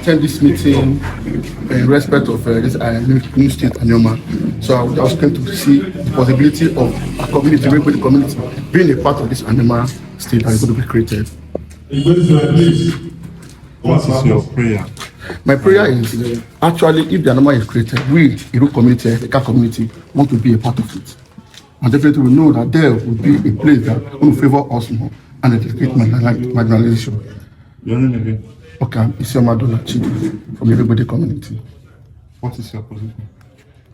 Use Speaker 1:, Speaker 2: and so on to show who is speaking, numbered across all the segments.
Speaker 1: attend this meeting in respect of this new state, Anioma. So I was going to see the possibility of a community, the community, being a part of this Anioma state that is going to be created.
Speaker 2: What is your prayer?
Speaker 1: My prayer is actually, if the Anioma is created, we, Iru community, the Eka community, want to be a part of it. And definitely we know that there will be a place that will favor us more and educate marginalization.
Speaker 2: Your name again?
Speaker 1: Okay, I'm Anioma from Iru Egbede community.
Speaker 2: What is your position?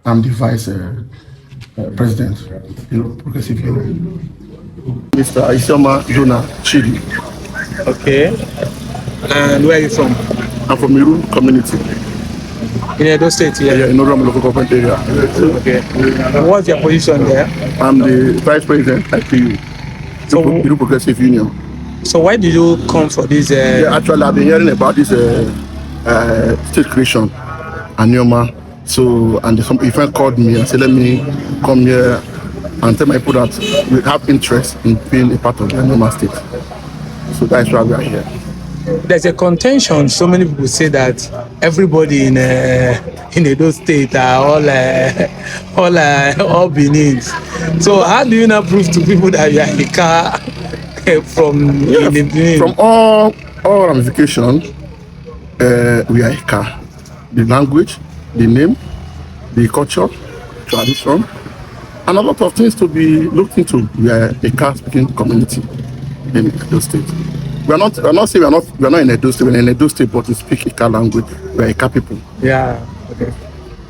Speaker 1: I'm the vice president, Progressive Union. Mr. Anioma Chidi.
Speaker 3: Okay. And where are you from?
Speaker 1: I'm from Iru community.
Speaker 3: In Edo State,
Speaker 1: Yeah, in Oromo local government area.
Speaker 3: Okay. And what's your position there?
Speaker 1: I'm the vice president at IPU, Iru Progressive Union.
Speaker 3: So why did you come for this?
Speaker 1: Yeah, actually, I've been hearing about this state creation, Anioma. So, and some friend called me and said, let me come here and tell my people that we have interest in being a part of the Anioma state. So that's why we are here.
Speaker 3: There's a contention. So many people say that everybody in Edo State are all Benin. So how do you now prove to people that you are a car from Benin?
Speaker 1: From all ramifications, we are a car. The language, the name, the culture, tradition, and a lot of things to be looked into. We are a car speaking community in Edo State. We are not saying we are not in Edo State. We're in Edo State, but we speak Ika language. We are Ika people.
Speaker 3: Yeah. Okay.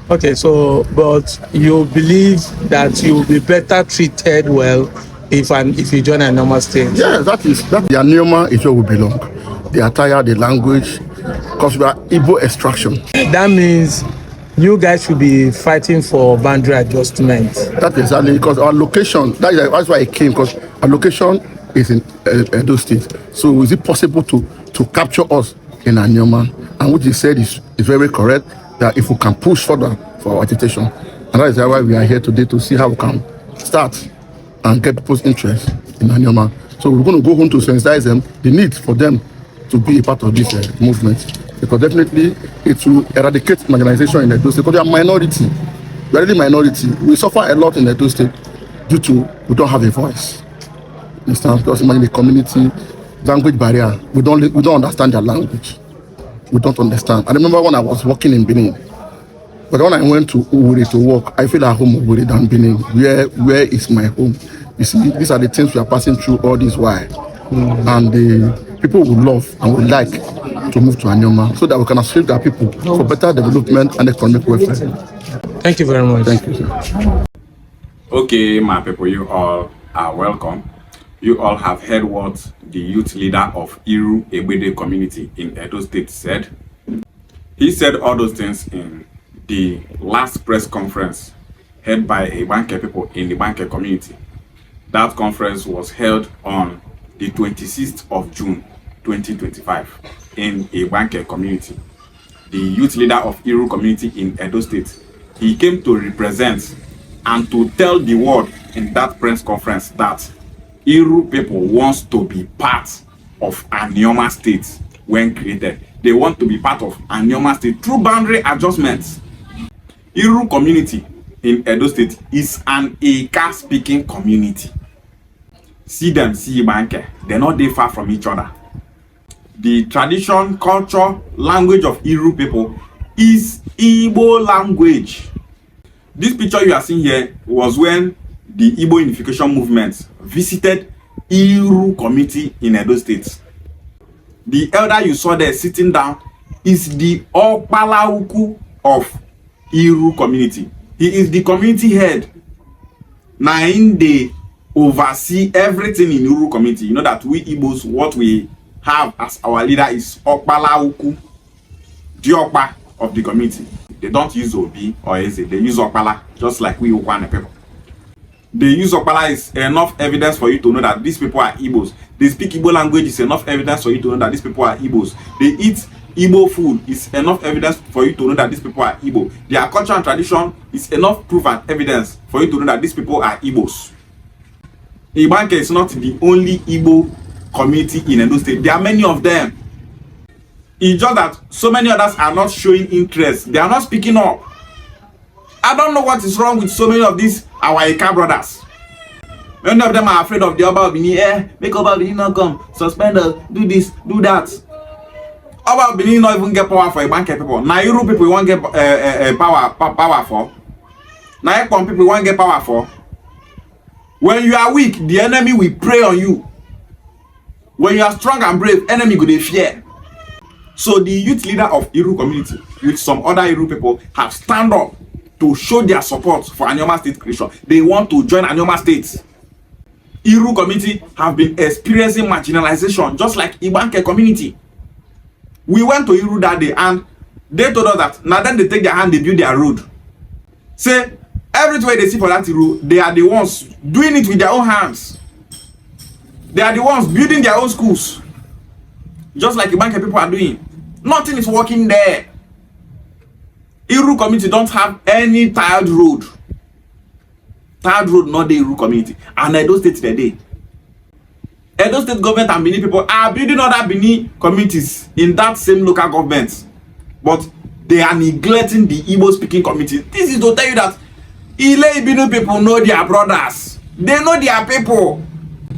Speaker 3: Okay. So, but you believe that you will be better treated well if you join a normal state?
Speaker 1: Yeah, that the Anioma is where we belong. The attire, the language, because we are Igbo extraction.
Speaker 3: That means you guys should be fighting for boundary adjustment.
Speaker 1: That's exactly because our location. That's why I came, because our location is in Edo State. So is it possible to capture us in Anioma? And what you said is very correct, that if we can push further for our agitation. And that is why we are here today, to see how we can start and get people's interest in Anioma. So we're going to go home to sensitize them, the need for them to be a part of this movement. Because definitely it will eradicate marginalization in Edo State, because we are minority. We are really minority. We suffer a lot in Edo State due to we don't have a voice. Understand? Because imagine the community language barrier. We don't understand their language. We don't understand. I remember when I was working in Benin, but when I went to Uri to work, I feel at home in Uri than Benin. Where is my home? You see, these are the things we are passing through all this while. And the people would love and would like to move to Anioma so that we can assist our people for better development and economic welfare.
Speaker 3: Thank you very much.
Speaker 1: Thank you, sir.
Speaker 4: Okay, my people, you all are welcome. You all have heard what the youth leader of Iru Egbede community in Edo State said. He said all those things in the last press conference held by a Banker people in the Banker community. That conference was held on the 26th of June 2025 in a Banker community. The youth leader of Iru community in Edo State, he came to represent and to tell the world in that press conference that Iru people wants to be part of Anioma state when created. They want to be part of Anioma state through boundary adjustments. Iru community in Edo State is an Eka speaking community. See them, see Banke. They're not that far from each other. The tradition, culture, language of Iru people is Igbo language. This picture you are seeing here was when the Igbo unification movement visited Iru community in Edo State. The elder you saw there sitting down is the Okpalauku of Iru community. He is the community head. Now in the oversee everything in Iru community. You know that we Igbos, what we have as our leader is Okpalauku, the Okpa of the community. They don't use Obi or Eze, they use Okpala, just like we Okwane people. The use of Okpala is enough evidence for you to know that these people are Igbos. They speak Igbo language is enough evidence for you to know that these people are Igbos. They eat Igbo food is enough evidence for you to know that these people are Igbo. Their culture and tradition is enough proof and evidence for you to know that these people are Igbos. Ibanke is not the only Igbo community in Edo State. There are many of them. It's just that so many others are not showing interest. They are not speaking up. I don't know what is wrong with so many of these our Ika brothers. Many of them are afraid of the Oba Bini. Make Oba Bini not come. Suspend us. Do this. Do that. Oba Bini not even get power for a bank people. Now Iru people won't get power for. Now Ekpon people won't get power for. When you are weak, the enemy will prey on you. When you are strong and brave, enemy go dey fear. So the youth leader of Iru community with some other Iru people have stand up to show their support for Anioma state creation. They want to join Anioma state. Iru community have been experiencing marginalization just like Ibanke community. We went to Iru that day and they told us that now then they take their hand, they build their road. Say everywhere they see for that Iru, they are the ones doing it with their own hands. They are the ones building their own schools. Just like Ibanke people are doing. Nothing is working there. Iru community don't have any tiled road. Tiled road, not the Iru community. And Edo State today. Edo State government and Bini people are building other Bini communities in that same local government. But they are neglecting the Igbo speaking community. This is to tell you that Ile Bini people know their brothers. They know their people.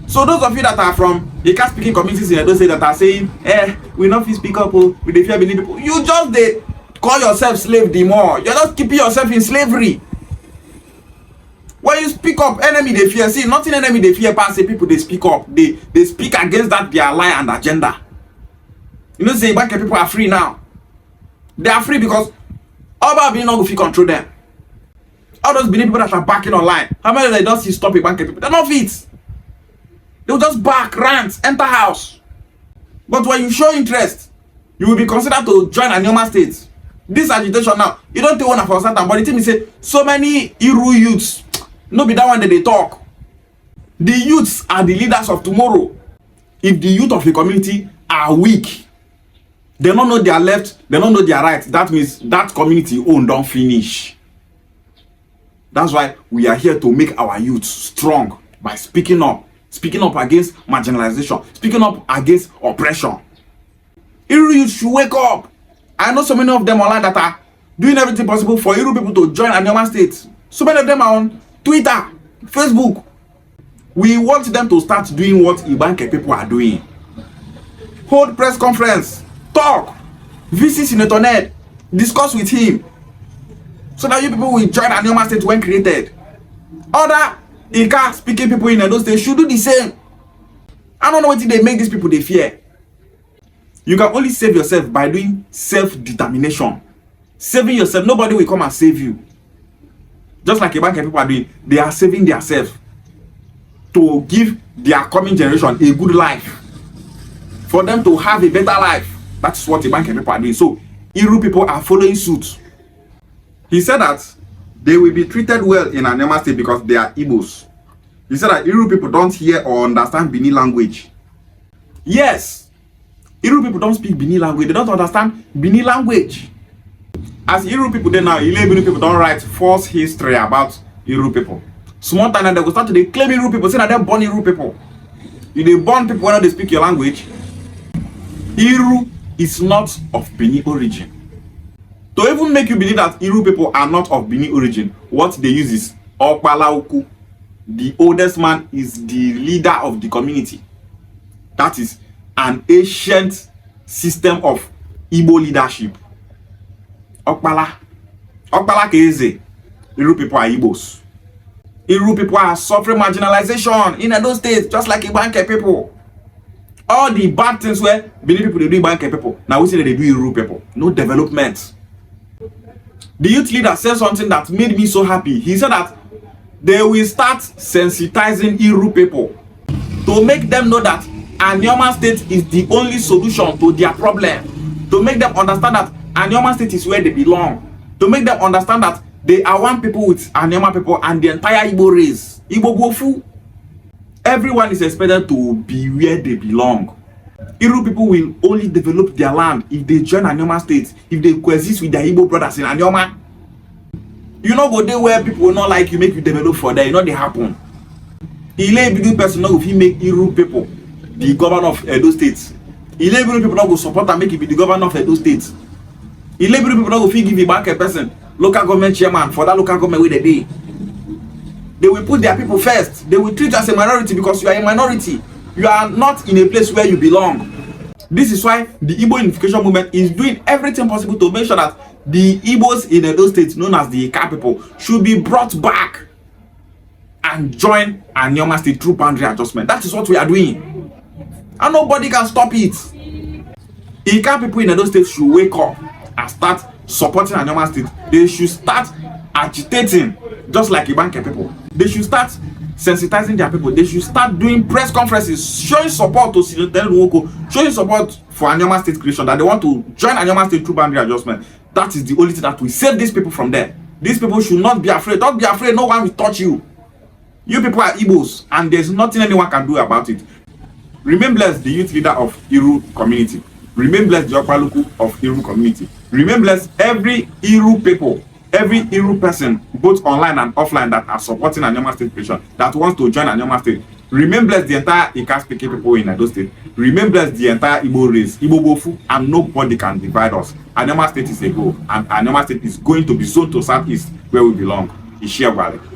Speaker 4: So those of you that are from Ika speaking communities in Edo State that are saying, we not fit speak up, we dey fear Bini people. You just they call yourself slave the more. You're not keeping yourself in slavery. When you speak up, enemy they fear. See, nothing enemy they fear pass say people they speak up. They speak against that their lie and agenda. You know, say Ibanke people are free now. They are free because Oba Bini not go fit control them. All those Bini people that are backing online, how many they don't see stop Ibanke people? They're not fit. They'll just back, rant, enter house. But when you show interest, you will be considered to join Anioma state. This agitation now, you don't take one for certain, but the thing is say so many Iru youths, no be that one that they talk. The youths are the leaders of tomorrow. If the youth of the community are weak, they don't know their left, they don't know their right, that means that community own don't finish. That's why we are here to make our youth strong by speaking up against marginalization, speaking up against oppression. Iru youth should wake up. I know so many of them online that are doing everything possible for Iru people to join Anioma state. So many of them are on Twitter, Facebook. We want them to start doing what Ibanke people are doing. Hold press conference, talk, visit Senator Ned, discuss with him, so that you people will join Anioma state when created. Other Ika speaking people in those states should do the same. I don't know what they make these people they fear. You can only save yourself by doing self-determination. Saving yourself, nobody will come and save you. Just like Ibanke people are doing, they are saving themselves to give their coming generation a good life. For them to have a better life. That's what Ibanke people are doing. So, Iru people are following suit. He said that they will be treated well in Anioma state because they are Igbos. He said that Iru people don't hear or understand Bini language. Yes, Iru people don't speak Bini language. They don't understand Bini language. As Iru people then now, Ile Bini people don't write false history about Iru people. Small time and they will start to claim Iru people, say that they're born Iru people. If they born people when they speak your language, Iru is not of Bini origin. To even make you believe that Iru people are not of Bini origin, what they use is Okpalauku. The oldest man is the leader of the community. That is an ancient system of Igbo leadership. Okpala. Okpala Keze. Iru people are Igbos. Iru people are suffering marginalization in those states, just like Ibanke people. All the bad things where Bini people they do Ibanke people, now we say that they do Iru people. No development. The youth leader said something that made me so happy. He said that they will start sensitizing Iru people to make them know that Anioma state is the only solution to their problem. To make them understand that Anioma state is where they belong. To make them understand that they are one people with Anioma people and the entire Igbo race. Igbo Gofu. Everyone is expected to be where they belong. Iru people will only develop their land if they join Anioma state, if they coexist with their Igbo brothers in Anioma. You know, go there where people will not like you, make you develop for them. You know, they happen. Ile Egbede person know if he make Iru people the governor of Edo State. Ilebiri people no go support and make it be the governor of Edo State. Ilebiri people no go fit give a back a person, local government chairman for that local government where they dey. They will put their people first. They will treat you as a minority because you are a minority. You are not in a place where you belong. This is why the Igbo unification movement is doing everything possible to make sure that the Igbos in Edo State, known as the Ika people, should be brought back and join Anioma State through boundary adjustment. That is what we are doing. And nobody can stop it. Ika people in Edo State should wake up and start supporting Anioma State. They should start agitating just like Ibanke people. They should start sensitizing their people. They should start doing press conferences, showing support to Senator Nwoko, showing support for Anioma State creation, that they want to join Anioma State through boundary adjustment. That is the only thing that will save these people from there. These people should not be afraid. Don't be afraid. No one will touch you. You people are Igbos, and there's nothing anyone can do about it. Remain blessed, the youth leader of Iru community. Remain blessed, the Okpaluku of Iru community. Remain blessed, every Iru people, every Iru person, both online and offline, that are supporting Anioma State creation, that wants to join Anioma State. Remain blessed, the entire Ika speaking people in Edo State. Remain blessed, the entire Igbo race, Igbo Bofu, and nobody can divide us. Anioma State is a goal, and Anioma State is going to be zoned to Southeast, where we belong. Ishiawale.